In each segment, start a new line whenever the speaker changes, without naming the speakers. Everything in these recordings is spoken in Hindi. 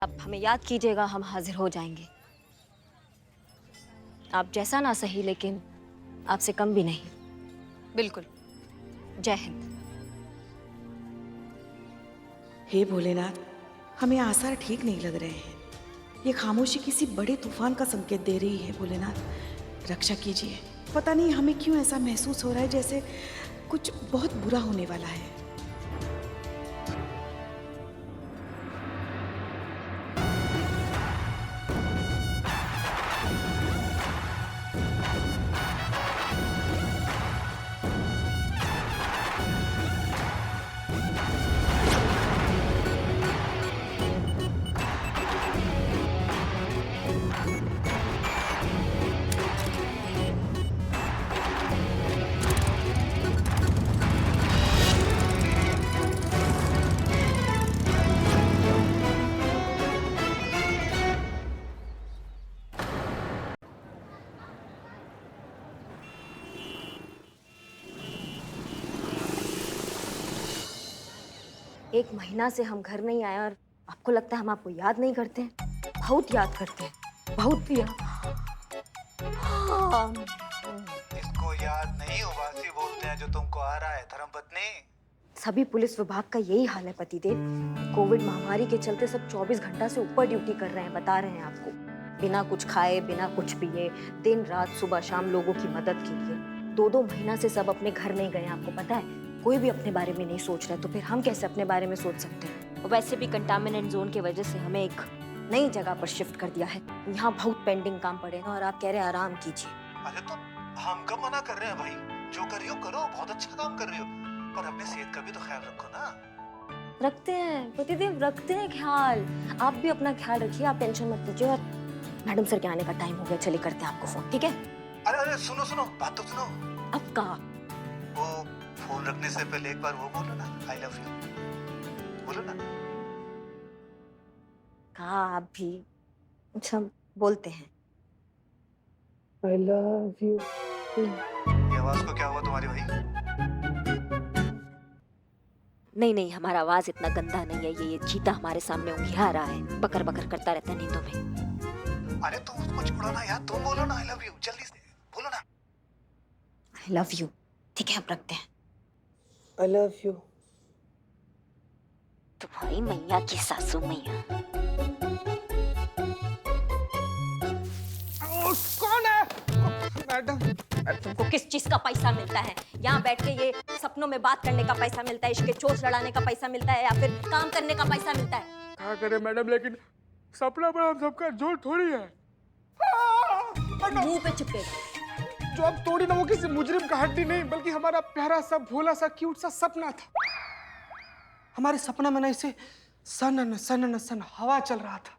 आप हमें याद कीजिएगा, हम हाजिर हो जाएंगे। आप जैसा ना सही, लेकिन आपसे कम भी नहीं।
बिल्कुल।
जय हिंद।
हे भोलेनाथ, हमें आसार ठीक नहीं लग रहे हैं। ये खामोशी किसी बड़े तूफान का संकेत दे रही है। भोलेनाथ, रक्षा कीजिए। पता नहीं हमें क्यों ऐसा महसूस हो रहा है जैसे कुछ बहुत बुरा होने वाला है।
एक महीना से हम घर नहीं आए और आपको लगता है हम आपको याद नहीं करते हैं? बहुत याद करते हैं, बहुत याद। हाँ।
इसको याद नहीं, उबासी बोलते हैं जो तुमको आ रहा है धर्मपत्नी।
सभी पुलिस विभाग का यही हाल है पतिदेव। कोविड महामारी के चलते सब 24 घंटा से ऊपर ड्यूटी कर रहे हैं, बता रहे हैं आपको। बिना कुछ खाए, बिना कुछ पिए, दिन रात सुबह शाम लोगों की मदद के लिए। 2-2 महीना से सब अपने घर नहीं गए, आपको पता है। कोई भी अपने बारे में नहीं सोच रहा, तो फिर हम कैसे अपने बारे में सोच सकते हैं। वैसे भी कंटामिनेंट जोन की वजह से हमें एक नई जगह पर शिफ्ट कर दिया है। यहाँ बहुत पेंडिंग काम पड़े हैं और आप कह रहे हैं आराम कीजिए।
अरे तो हम कब मना कर रहे हैं भाई? जो कर रही हो करो, बहुत अच्छा काम कर रही हो, पर अपने सेहत का भी तो ख्याल रखो ना।
रखते हैं पतिदेव, रखते हैं ख्याल। आप भी अपना ख्याल रखिए, आप टेंशन मत लीजिए। और मैडम सर के आने का टाइम हो गया, चलिए करते हैं आपको फोन, ठीक है?
अरे अरे सुनो सुनो, बात तो सुनो।
अब कहा?
वो फोन रखने से पहले एक बार वो बोलो ना, आई लव यू बोलो ना।
कहा आप भी? अच्छा, बोलते हैं।
I love you.
ये आवाज को क्या हुआ तुम्हारी भाई?
नहीं नहीं, हमारा आवाज इतना गंदा नहीं है। ये चीता हमारे सामने ऊँघिया रहा है, बकर बकर करता रहता है नींदों में।
अरे तुम उसको छोड़ो ना यार, तुम बोलो ना आई लव यू, जल्दी से बोलो ना।
I love you. ठीक है, अब रखते हैं।
I love you.
तुम्हारी मैया की सासू मैया।
कौन है मैडम?
तुमको किस चीज का पैसा मिलता है? यहाँ बैठ के ये सपनों में बात करने का पैसा मिलता है, इसके चोच लड़ाने का पैसा मिलता है, या फिर काम करने का पैसा मिलता है?
क्या करे मैडम, लेकिन सपना पर हम सबका जोर थोड़ी है।
मुंह पे चिपकेगा।
जो अब तोड़ी ना, वो किसी मुजरिम का हड्डी नहीं, बल्कि हमारा प्यारा सा भोला सा क्यूट सा सपना था। हमारे सपना में ना इसे सन सन सन हवा चल रहा था।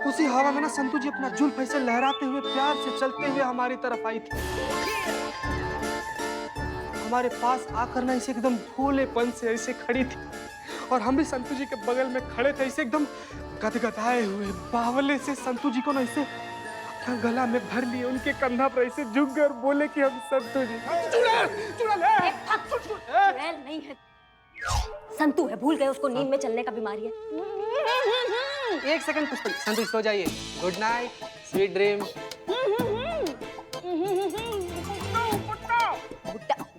उसी हवा में ना संतू जी अपना जुल्फ ऐसे लहराते हुए प्यार से चलते हुए हमारी तरफ आई थी। हमारे पास आकर ना इसे एकदम भोलेपन से ऐसे खड़ी थी, और हम भी संतू जी के बगल में खड़े थे, इसे एकदम गदगदाए हुए बावले से संतू जी को ना इसे अपना गला में भर लिए, उनके कंधा पर ऐसे झुक गए और बोले कि हम संतू जी। चुड़ैल
नहीं है, संतू है। भूल गए, उसको नींद में चलने का बीमारी है।
एक सेकंड पुष्पा, संतू सो जाइए। Good night, sweet dream.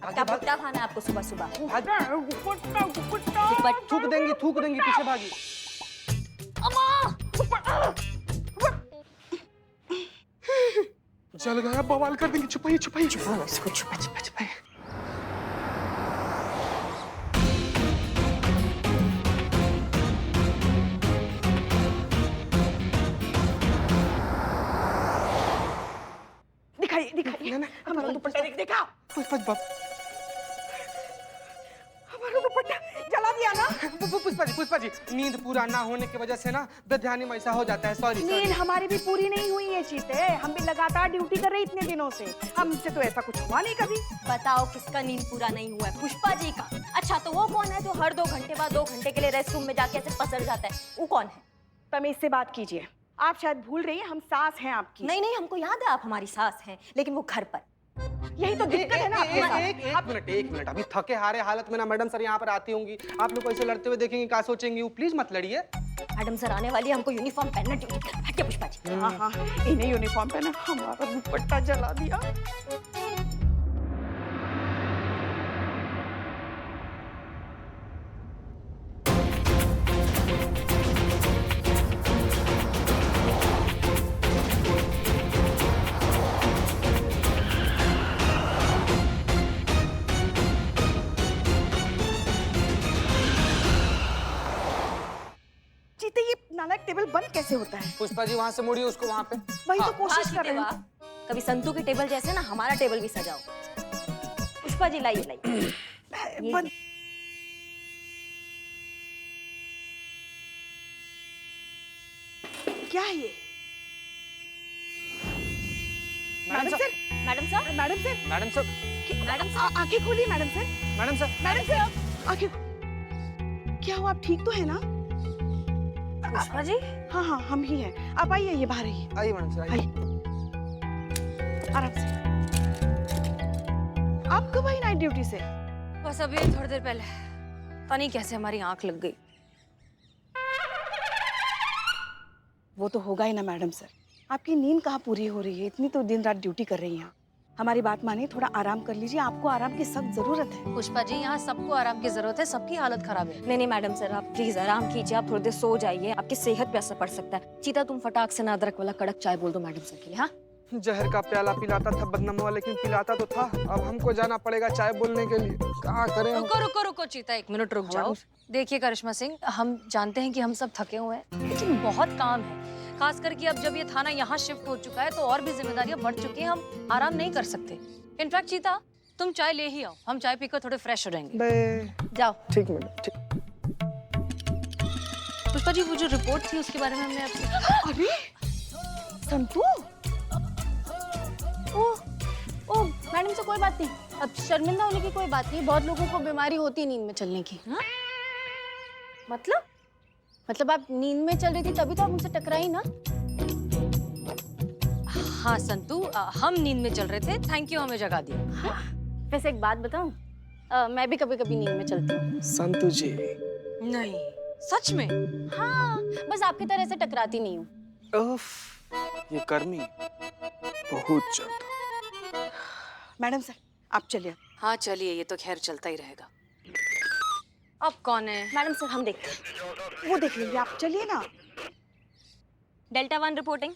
क्या भुट्टा खाना है आपको सुबह सुबह?
थूक देंगी पीछे भागी। जल गया, बवाल कर देंगे। छुपाइए छुपाइए छुपाइए इसको, छुपाइए। दिखाइए ना, हमारा दुपट्टा देखा? पुष्पा हमारा दुपट्टा जला दिया ना? पुष्पा जी, नींद पूरा ना होने की वजह से ना बेध्यानी में ऐसा हो जाता है। सॉरी।
नींद हमारी भी पूरी नहीं हुई है चीते, हम भी लगातार ड्यूटी कर रहे इतने दिनों से, हमसे तो ऐसा कुछ हुआ नहीं कभी।
बताओ किसका नींद पूरा नहीं हुआ है? पुष्पा जी का। अच्छा, तो वो कौन है जो हर 2 घंटे बाद 2 घंटे के लिए रेस्ट रूम में जाके ऐसे पसर जाता है? वो कौन है?
तमीज से बात कीजिए, आप शायद भूल रही हैं हम सास हैं आपकी।
नहीं नहीं, हमको याद है आप हमारी सास हैं, लेकिन वो घर पर।
यही तो दिक्कत है ना आपके साथ।
एक मिनट अभी थके हारे हालत में ना मैडम सर यहाँ पर आती होंगी, आप लोग को ऐसे लड़ते हुए देखेंगे, क्या सोचेंगी? प्लीज मत लड़िए।
मैडम सर आने वाली है, हमको यूनिफॉर्म पहनना चाहिए। हटिए पुष्पा जी।
हाँ हाँ, इन्हें यूनिफॉर्म पहना, हमारा दुपट्टा जला दिया। जीते, ये नालायक टेबल बंद कैसे होता है?
पुष्पा जी वहाँ से मुड़िए उसको वहाँ पे।
वही तो कोशिश कर रहे
वाह,
हैं।
कभी संतू के टेबल जैसे ना हमारा टेबल भी सजाओ। पुष्पा जी लाइए लाइए।
बंद। क्या है ये? Madam sir,
madam sir,
madam sir,
madam sir,
madam sir,
आंखें खोलिए madam sir,
madam sir,
madam sir, आंखें। क्या हुआ, आप ठीक तो है ना?
पुष्पा जी।
हाँ हाँ, हम ही हैं। आप आइए, ये बाहर आइए।
आइए मैडम सर,
आइए, आराम से। आप कब आई नाइट ड्यूटी से?
बस अभी थोड़ी देर पहले। पता नहीं कैसे हमारी आंख लग गई।
वो तो होगा ही ना मैडम सर। आपकी नींद कहाँ पूरी हो रही है? इतनी तो दिन रात ड्यूटी कर रही हैं। हमारी बात मानिए, थोड़ा आराम कर लीजिए। आपको आराम की सख्त जरूरत है।
पुष्पा जी, यहाँ सबको आराम की जरूरत है, सबकी हालत खराब है।
नहीं नहीं मैडम सर, आप प्लीज आराम कीजिए। आप थोड़ी देर सो जाइए, आपकी सेहत पे असर पड़ सकता है। चीता तुम फटाक से ना अदरक वाला कड़क चाय बोल दो मैडम सर के लिए। हाँ
जहर का प्याला पिलाता था बदनामा, लेकिन पिलाता तो था। अब हमको जाना पड़ेगा चाय बोलने के लिए। क्या करें?
रुको रुको रुको चीता, एक मिनट रुक जाओ। देखिए करिश्मा सिंह, हम जानते हैं कि हम सब थके हुए हैं, लेकिन बहुत काम है। खास करके अब जब ये थाना यहाँ शिफ्ट हो चुका है तो और भी जिम्मेदारियां बढ़ चुकी हैं। हम आराम नहीं कर सकते। इनफैक्ट चीता, तुम चाय ले ही आओ, हम चाय पीकर थोड़े फ्रेश हो जाएंगे। जाओ।
ठीक मैडम, ठीक।
पुष्पा जी, वो जो रिपोर्ट थी उसके बारे में हमने आपसे।
अरे संतू,
ओह मैडम से कोई बात नहीं, अब शर्मिंदा होने की कोई बात नहीं। बहुत लोगों को बीमारी होती है नींद में चलने की। हाँ? मतलब आप नींद में चल रही थी तभी तो आप मुझसे टकराई ना? हाँ संतू, हम नींद में चल रहे थे। थैंक यू हमें जगा दिया। हाँ? वैसे एक बात बताऊं, मैं भी कभी कभी नींद में चलती हूँ।
संतू जी,
नहीं सच में? हाँ, बस आपकी तरह से टकराती नहीं हूँ।
उफ, ये गर्मी बहुत ज्यादा।
मैडम सर आप चलिए।
हाँ चलिए, ये तो खैर चलता ही रहेगा। अब कौन है?
मैडम सर हम देखते हैं।
वो देख लेंगे, आप चलिए ना।
Delta 1 reporting.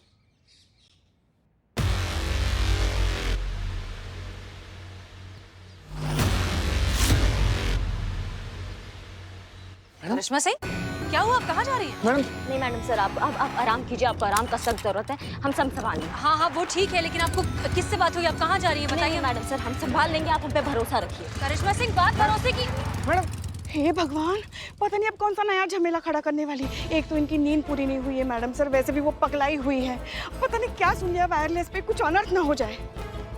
करिश्मा सिंह, क्या हुआ? आप कहाँ जा रही हैं?
मैडम,
नहीं मैडम सर, आप आराम कीजिए। आपको आराम का सख्त जरूरत है। हम सब संभाल लेंगे।
हाँ हाँ वो ठीक है, लेकिन आपको किससे बात हुई? आप कहाँ जा रही हैं बताइए।
मैडम सर हम संभाल लेंगे, आप हम पे भरोसा रखिए।
करिश्मा सिंह, बात भरोसे की।
मैडम,
हे भगवान, पता नहीं अब कौन सा नया झमेला खड़ा करने वाली। एक तो इनकी नींद पूरी नहीं हुई है मैडम सर, वैसे भी वो पगलाई हुई है। पता नहीं क्या सुन लिया वायरलेस पे, कुछ अनर्थ ना हो जाए।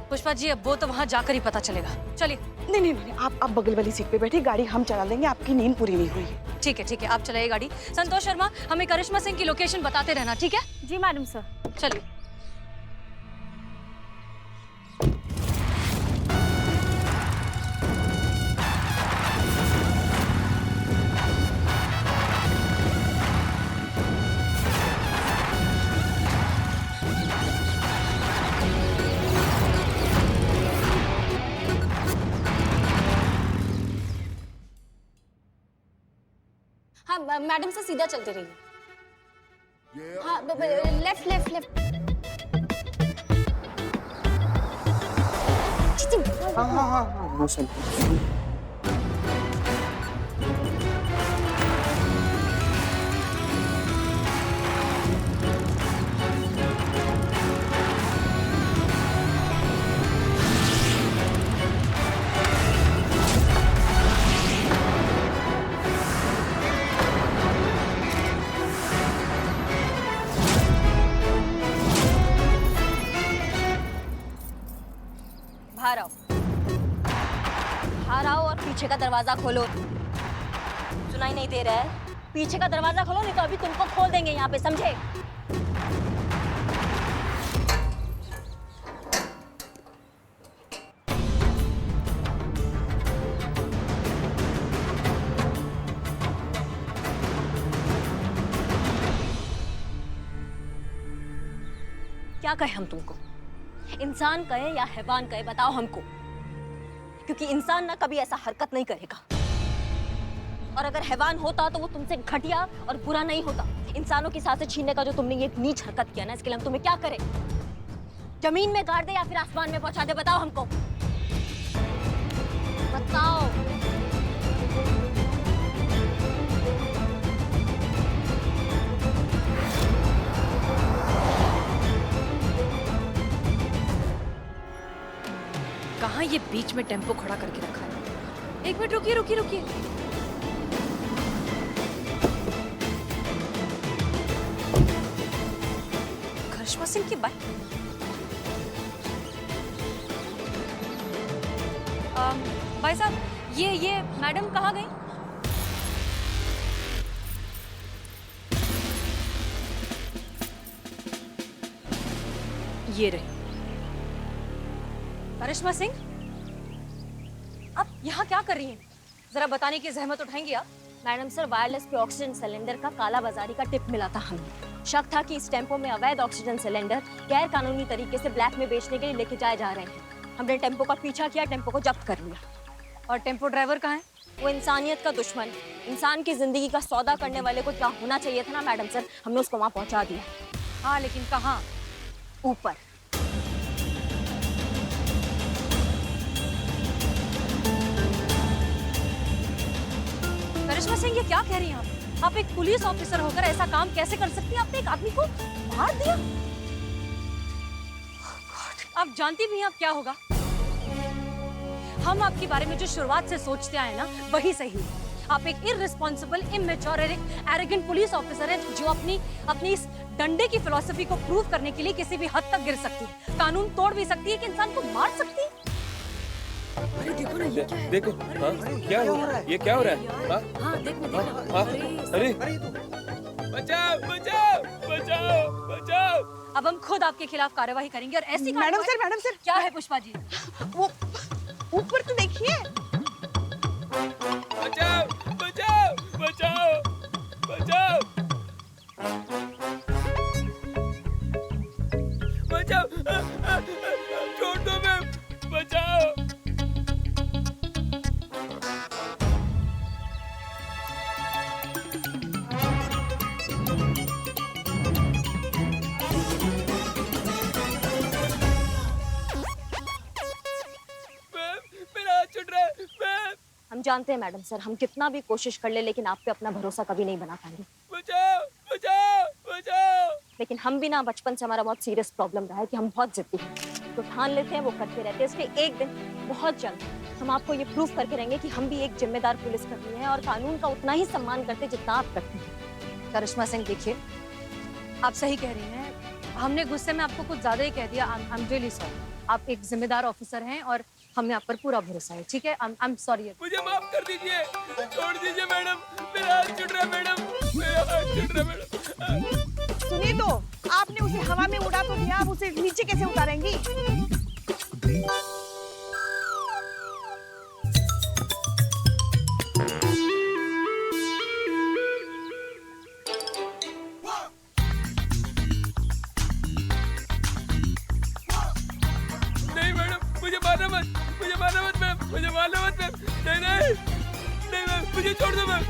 पुष्पा जी, अब वो तो वहाँ जाकर ही पता चलेगा। चलिए।
नहीं नहीं नहीं, आप बगल वाली सीट पे बैठिए, गाड़ी हम चला लेंगे। आपकी नींद पूरी नहीं हुई है।
ठीक है, आप चलाइए गाड़ी। संतोष शर्मा, हमें करिश्मा सिंह की लोकेशन बताते रहना, ठीक है?
जी मैडम सर।
चलिए। हाँ मैडम से सीधा चलते रहिए। हाँ लेफ्ट लेफ्ट लेफ्ट।
हाँ हाँ हाँ हाँ हाँ संतू।
बाहर आओ, बाहर आओ और पीछे का दरवाजा खोलो। सुनाई नहीं दे रहा है? पीछे का दरवाजा खोलो, नहीं तो अभी तुमको खोल देंगे यहाँ पे, समझे? क्या कहे हम तुमको? इंसान कहे या हैवान कहे, बताओ हमको। क्योंकि इंसान ना कभी ऐसा हरकत नहीं करेगा, और अगर हैवान होता तो वो तुमसे घटिया और बुरा नहीं होता। इंसानों की सांसें छीनने का जो तुमने ये नीच हरकत किया ना, इसके लिए हम तुम्हें क्या करें? जमीन में गाड़ दे या फिर आसमान में पहुंचा दे, बताओ हमको, बताओ।
कहाँ ये बीच में टेम्पो खड़ा करके रखा है? एक मिनट रुकिए रुकिए रुकिए। करिश्मा सिंह की बाइक। भाई साहब, ये मैडम कहाँ गई? ये रही। करिश्मा सिंह, आप यहाँ क्या कर रही हैं? जरा बताने की जहमत उठाएंगी आप?
मैडम सर, वायरलेस पे ऑक्सीजन सिलेंडर का काला बाजारी का टिप मिला था हमें। शक था कि इस टेम्पो में अवैध ऑक्सीजन सिलेंडर गैर कानूनी तरीके से ब्लैक में बेचने के लिए लेके जाए जा रहे हैं। हमने टेम्पो का पीछा किया, टेम्पो को जब्त कर लिया।
और टेम्पो ड्राइवर कहाँ है?
वो इंसानियत का दुश्मन, इंसान की जिंदगी का सौदा करने वाले को क्या होना चाहिए था ना मैडम सर, हमने उसको वहाँ पहुँचा दिया।
हाँ, लेकिन कहाँ?
ऊपर।
करिश्मा सिंह, ये क्या कह रही हैं आप? आप एक पुलिस ऑफिसर होकर ऐसा काम कैसे कर सकती हैं? आपने एक आदमी को मार दिया। आप जानती भी हैं अब क्या होगा? हम आपके बारे में जो शुरुआत से सोचते आए ना, वही सही है। आप एक irresponsible, immature, arrogant police officer हैं जो अपनी इस डंडे की फिलॉसफी को प्रूव करने के लिए किसी भी हद तक गिर सकती है, कानून तोड़ भी सकती है, कि इंसान को मार सकती है। अरे देखो ना, ये क्या है?
देखो, हाँ, क्या हो रहा है? ये क्या हो रहा है? हाँ,
हाँ, देखो,
हाँ, अरे, बचाओ, बचाओ, बचाओ, बचाओ!
अब हम खुद आपके खिलाफ कार्यवाही करेंगे और ऐसी
मैडम सर,
क्या है पुष्पा जी?
वो ऊपर तो देखिए।
बचाओ, बचाओ, बचाओ, बचाओ! बचाओ, छोड़ दो मैम, बचाओ!
हम जानते हैं मैडम सर, हम कितना भी कोशिश कर ले, लेकिन आप पे अपना भरोसा कभी नहीं बना पाएंगे।
बचाओ, बचाओ, बचाओ!
लेकिन हम भी ना, बचपन से हमारा बहुत सीरियस प्रॉब्लम रहा है कि हम बहुत जिद्दी हैं, तो ठान लेते हैं, वो करते रहते हैं। इसलिए एक दिन बहुत जल्द हम आपको ये प्रूफ करके रहेंगे कि हम भी एक जिम्मेदार पुलिसकर्मी हैं और कानून का उतना ही सम्मान करते हैं जितना आप करते हैं।
करिश्मा सिंह, देखिए, आप सही कह रही हैं। हमने गुस्से में आपको कुछ ज्यादा ही कह दिया। I am really sorry. आप एक जिम्मेदार ऑफिसर हैं और हमें आप पर पूरा भरोसा है, ठीक है? I am sorry.
मुझे माफ कर दीजिए, छोड़ दीजिए मैडम, मेरा हाथ छूट रहा है मैडम, मेरा हाथ छूट रहा है मैडम।
सुनिए तो, आपने उसे हवा में उड़ा तो दिया, आप उसे नीचे कैसे उतारेंगी?
नहीं मैडम, मुझे मारना मत, मुझे मारना मत मैम, मुझे मारना मत मैम, नहीं नहीं नहीं मैम, मुझे छोड़ दो मैम,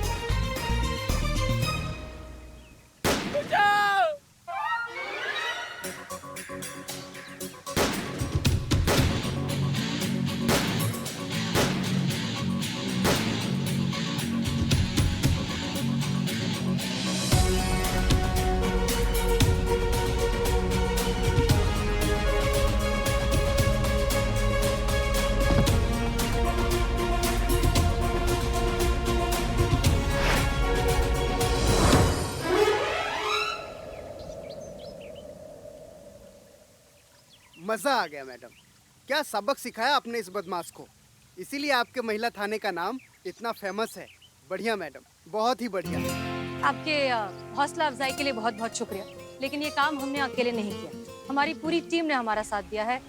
बचाओ!
मजा आ गया मैडम, क्या सबक सिखाया आपने इस बदमाश को, इसीलिए आपके महिला थाने का नाम इतना फेमस है। बढ़िया मैडम, बहुत ही बढ़िया।
आपके हौसला अफजाई के लिए बहुत बहुत शुक्रिया, लेकिन ये काम हमने अकेले नहीं किया, हमारी पूरी टीम ने हमारा साथ दिया है।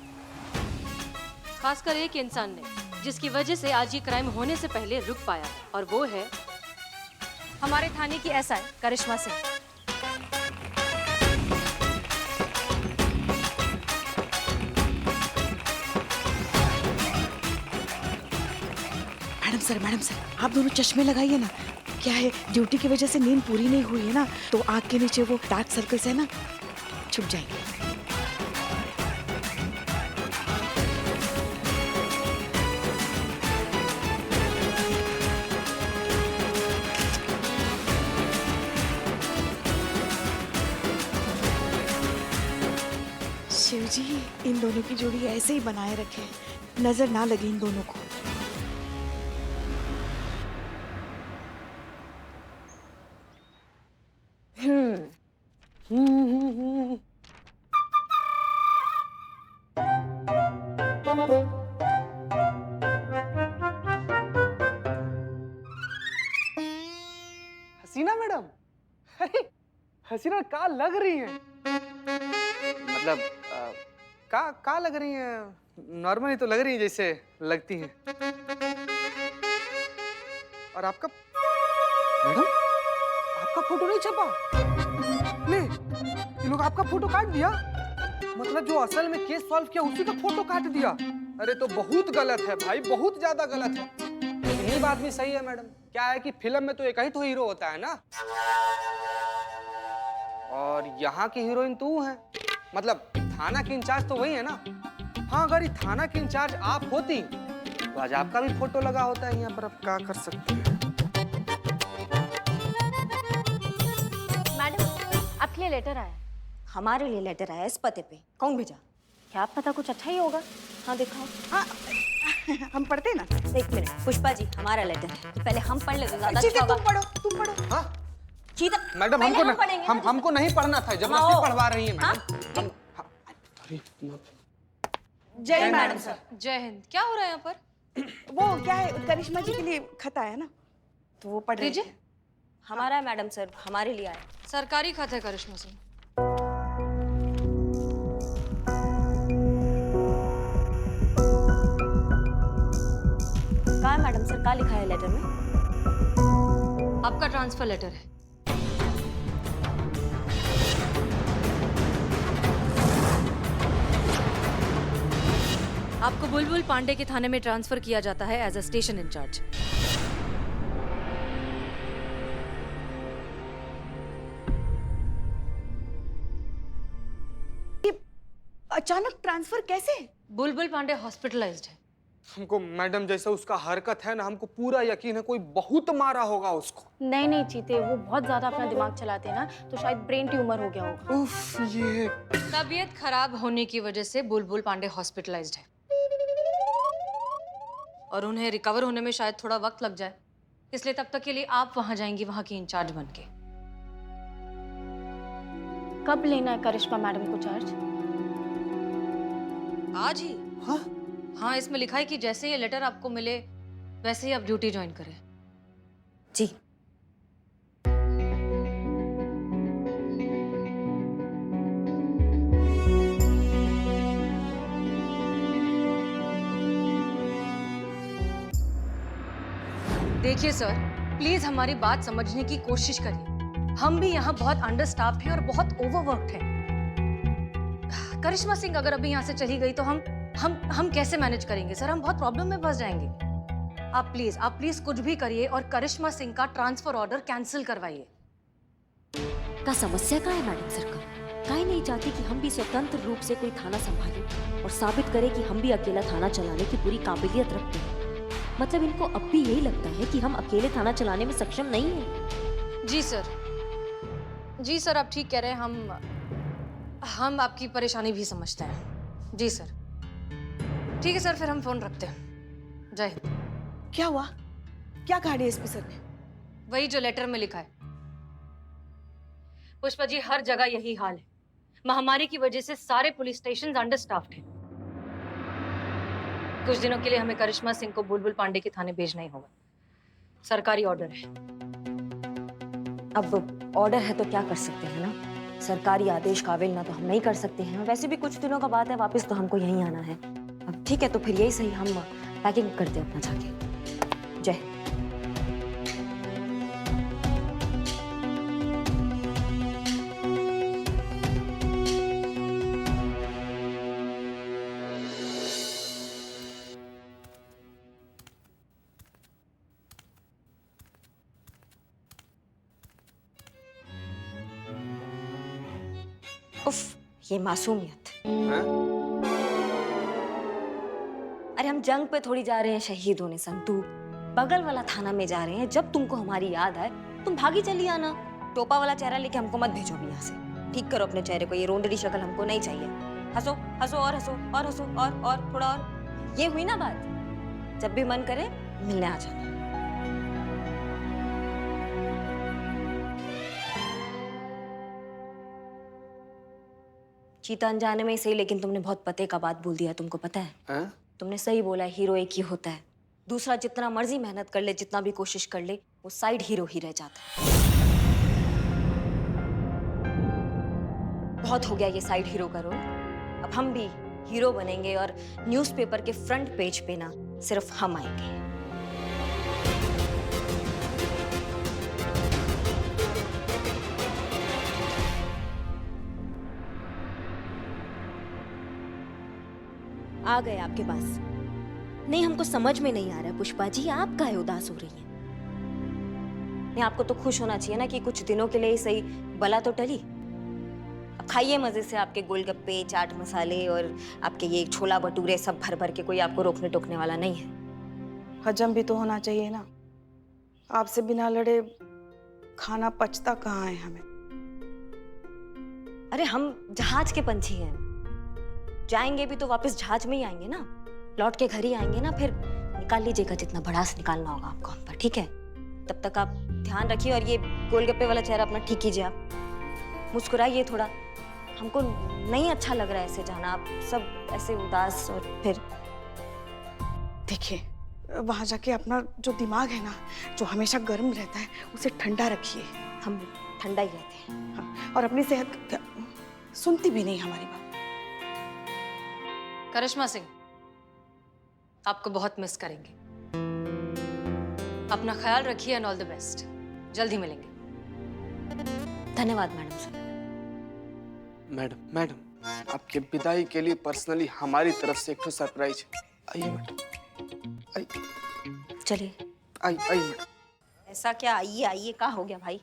खासकर एक इंसान ने, जिसकी वजह से आज ये क्राइम होने से पहले रुक पाया, और वो है हमारे थाने की एसआई करिश्मा सिंह।
मैडम सर, आप दोनों चश्मे लगाइए ना। क्या है, ड्यूटी की वजह से नींद पूरी नहीं हुई है ना, तो आँख के नीचे वो डार्क सर्कल्स है ना, छुप जाएंगे। शिव जी, इन दोनों की जोड़ी ऐसे ही बनाए रखे, नजर ना लगे इन दोनों को।
हसीना मैडम, अरे हसीना का लग रही हैं? मतलब का लग रही हैं? नॉर्मली तो लग रही है जैसे लगती हैं। और आपका मैडम, आपका फोटो नहीं छपा? नहीं, इन लोग आपका फोटो काट दिया। मतलब जो असल में केस सॉल्व किया उसी का फोटो काट दिया। अरे तो बहुत गलत है भाई, बहुत ज्यादा गलत है। यही बात भी सही है मैडम। क्या है कि फिल्म में तो एक ही तो हीरो होता है ना, और यहाँ की हीरोइन तू है। मतलब थाना की इंचार्ज तो वही है ना। हाँ, अगर ये थाना की इंचार्ज आप होती तो आज आपका भी फोटो लगा होता है यहाँ पर। अब क्या कर सकते हैं।
मैडम, आपके लिए लेटर आया।
हमारे लिए लेटर आया इस पते पे? कौन भेजा?
क्या पता कुछ अच्छा ही होगा। हाँ दिखाओ।
हाँ, हम पढ़ते हैं ना।
एक मिनट पुष्पा जी, हमारा लेटर है तो पहले हम पढ़ लेते ज्यादा
चीते,
अच्छा होगा।
तुम पढ़ो, तुम पढ़ो।
हाँ
चीता,
मैडम,
पहले
हमको
हम पढ़ेंगे ना,
हमको नहीं पढ़ना था, जबरदस्ती
हाँ,
पढ़वा रही है
हाँ?
मैडम। अरे
जय मैडम सर।
जय हिंद। क्या हो रहा है यहाँ पर?
वो क्या है, करिश्मा जी के लिए खत आया ना, तो वो पढ़ रहे
लीजिए।
थे।
हमारा है मैडम सर, हमारे लिए आया।
सरकारी खत है करिश्मा सिंह।
कहाँ है मैडम सर, क्या लिखा है लेटर में?
आपका ट्रांसफर लेटर है। आपको बुलबुल पांडे के थाने में ट्रांसफर किया जाता है एज अ स्टेशन इंचार्ज।
अचानक ट्रांसफर कैसे?
बुलबुल पांडे हॉस्पिटलाइज्ड है।
हमको मैडम जैसा उसका हरकत है ना, हमको पूरा यकीन है कोई बहुत मारा होगा उसको।
नहीं नहीं चीते, वो बहुत ज्यादा अपना दिमाग चलाते हैं ना, तो शायद ब्रेन ट्यूमर हो गया होगा।
उफ, ये
तबीयत खराब होने की वजह से बुलबुल पांडे हॉस्पिटलाइज्ड है और उन्हें रिकवर होने में शायद थोड़ा वक्त लग जाए, इसलिए तब तक के लिए आप वहां जाएंगी, वहां की इंचार्ज बन के।
कब लेना है करिश्मा मैडम को चार्ज?
आज ही। हाँ, इसमें लिखा है कि जैसे ये लेटर आपको मिले वैसे ही आप ड्यूटी ज्वाइन करें।
जी।
देखिए सर, प्लीज हमारी बात समझने की कोशिश करिए। हम भी यहाँ बहुत अंडरस्टाफ्ड हैं और बहुत ओवरवर्क्ड हैं। करिश्मा सिंह अगर अभी यहाँ से चली गई तो हम कैसे मैनेज करेंगे सर? हम बहुत प्रॉब्लम में फंस जाएंगे। आप प्लीज कुछ भी करिए और करिश्मा सिंह का ट्रांसफर ऑर्डर कैंसिल करवाइए।
का समस्या का है मैडम सर का? काहे नहीं चाहती कि हम भी स्वतंत्र रूप से कोई थाना संभालें और साबित करें कि हम भी अकेला थाना चलाने की पूरी काबिलियत रखते हैं? मतलब इनको अब भी यही लगता है कि हम अकेले थाना चलाने में सक्षम नहीं हैं।
जी सर, आप ठीक कह रहे हैं। हम आपकी परेशानी भी समझते हैं। जी सर, ठीक है सर, फिर हम फोन रखते हैं। जय हिंद।
क्या हुआ? क्या कहा डीएसपी सर ने?
वही जो लेटर में लिखा है। पुष्पा जी, हर जगह यही हाल है। महामारी की वजह से सारे पुलिस स्टेशन अंडरस्टाफ्ड हैं। कुछ दिनों के लिए हमें करिश्मा सिंह को बुलबुल पांडे के थाने भेजना ही होगा। सरकारी ऑर्डर है।
अब ऑर्डर है तो क्या कर सकते हैं ना, सरकारी आदेश काबिल ना तो हम नहीं कर सकते हैं। वैसे भी कुछ दिनों का बात है, वापस तो हमको यहीं आना है। अब ठीक है, तो फिर यही सही, हम पैकिंग करते हैं अपना जाके। जय। उफ, ये मासूमियत।
हाँ?
अरे हम जंग पे थोड़ी जा रहे हैं शहीद होने संतू, बगल वाला थाना में जा रहे हैं। जब तुमको हमारी याद आए तुम भागी चली आना। टोपा वाला चेहरा लेके हमको मत भेजो भी यहाँ से। ठीक करो अपने चेहरे को, ये रोंदड़ी शक्ल हमको नहीं चाहिए। हंसो हंसो और हंसो और हंसो और थोड़ा और। ये हुई ना बात, जब भी मन करे मिलने आ जाना। चीता अनजाने में ही सही, लेकिन तुमने बहुत पते का बात बोल दिया। तुमको पता है?
हाँ?
तुमने सही बोला, हीरो एक ही होता है। दूसरा जितना मर्जी मेहनत कर ले, जितना भी कोशिश कर ले, वो साइड हीरो ही रह जाता है। बहुत हो गया ये साइड हीरो का रोल। अब हम भी हीरो बनेंगे और न्यूज़पेपर के फ्रंट पेज पे ना सिर्फ हम आएंगे। आ गए आपके पास। नहीं, हमको समझ में नहीं आ रहा पुष्पा जी, आप काहे उदास हो रही हैं? नहीं, आपको तो खुश होना चाहिए ना कि कुछ दिनों के लिए ही सही बला तो टली। अब खाइए मजे से आपके गोलगप्पे, चाट मसाले और आपके ये छोला भटूरे सब भर भर के। कोई आपको रोकने टोकने वाला नहीं है।
हजम भी तो होना चाहिए ना। आपसे बिना लड़े खाना पचता कहाँ है हमें।
अरे हम जहाज के पंछी हैं, जाएंगे भी तो वापस जहाज में ही आएंगे ना, लौट के घर ही आएंगे ना। फिर निकाल लीजिएगा जितना भड़ास निकालना होगा आपको हम पर, ठीक है? तब तक आप ध्यान रखिए और ये गोलगप्पे वाला चेहरा अपना ठीक कीजिए। आप मुस्कुराइए थोड़ा, हमको नहीं अच्छा लग रहा है ऐसे जाना। आप सब ऐसे उदास और फिर
देखिए, वहां जाके अपना जो दिमाग है ना, जो हमेशा गर्म रहता है, उसे ठंडा रखिए।
हम ठंडा ही रहते हैं।
हाँ, और अपनी सेहत सुनती भी नहीं हमारी बात।
करिश्मा सिंह, आपको बहुत मिस करेंगे। अपना ख्याल रखिए एंड ऑल द बेस्ट। जल्दी मिलेंगे।
धन्यवाद मैडम सर।
मैडम, आपके विदाई के लिए पर्सनली हमारी तरफ से एक सरप्राइज है। आइए मैडम, आइए।
चलिए।
आइए मैडम।
ऐसा क्या आइए आइए का हो गया भाई?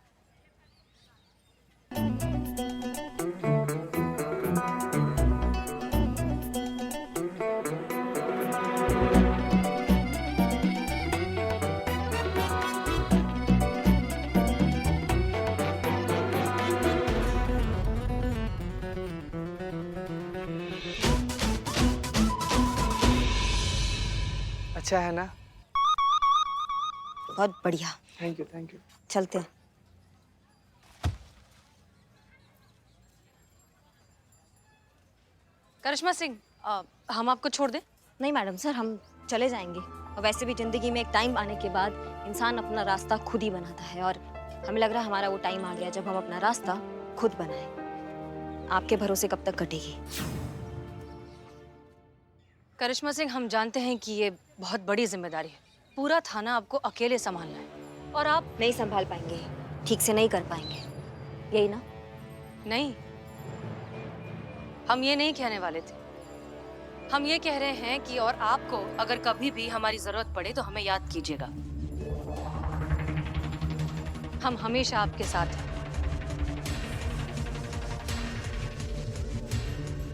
अच्छा है ना?
बहुत बढ़िया।
Thank you.
चलते हैं।
करिश्मा सिंह, हम आपको छोड़ दें?
नहीं मैडम सर, हम चले जाएंगे। और वैसे भी जिंदगी में एक टाइम आने के बाद इंसान अपना रास्ता खुद ही बनाता है, और हमें लग रहा है हमारा वो टाइम आ गया जब हम अपना रास्ता खुद बनाएं। आपके भरोसे कब तक कटेगी?
करिश्मा सिंह, हम जानते हैं कि ये बहुत बड़ी जिम्मेदारी है। पूरा थाना आपको अकेले संभालना है और आप
नहीं संभाल पाएंगे, ठीक से नहीं कर पाएंगे, यही ना?
नहीं, हम ये नहीं कहने वाले थे। हम ये कह रहे हैं कि और आपको अगर कभी भी हमारी जरूरत पड़े तो हमें याद कीजिएगा। हम हमेशा आपके साथ हैं।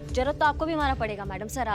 जरूरत तो आपको भी हमारा पड़ेगा मैडम सर।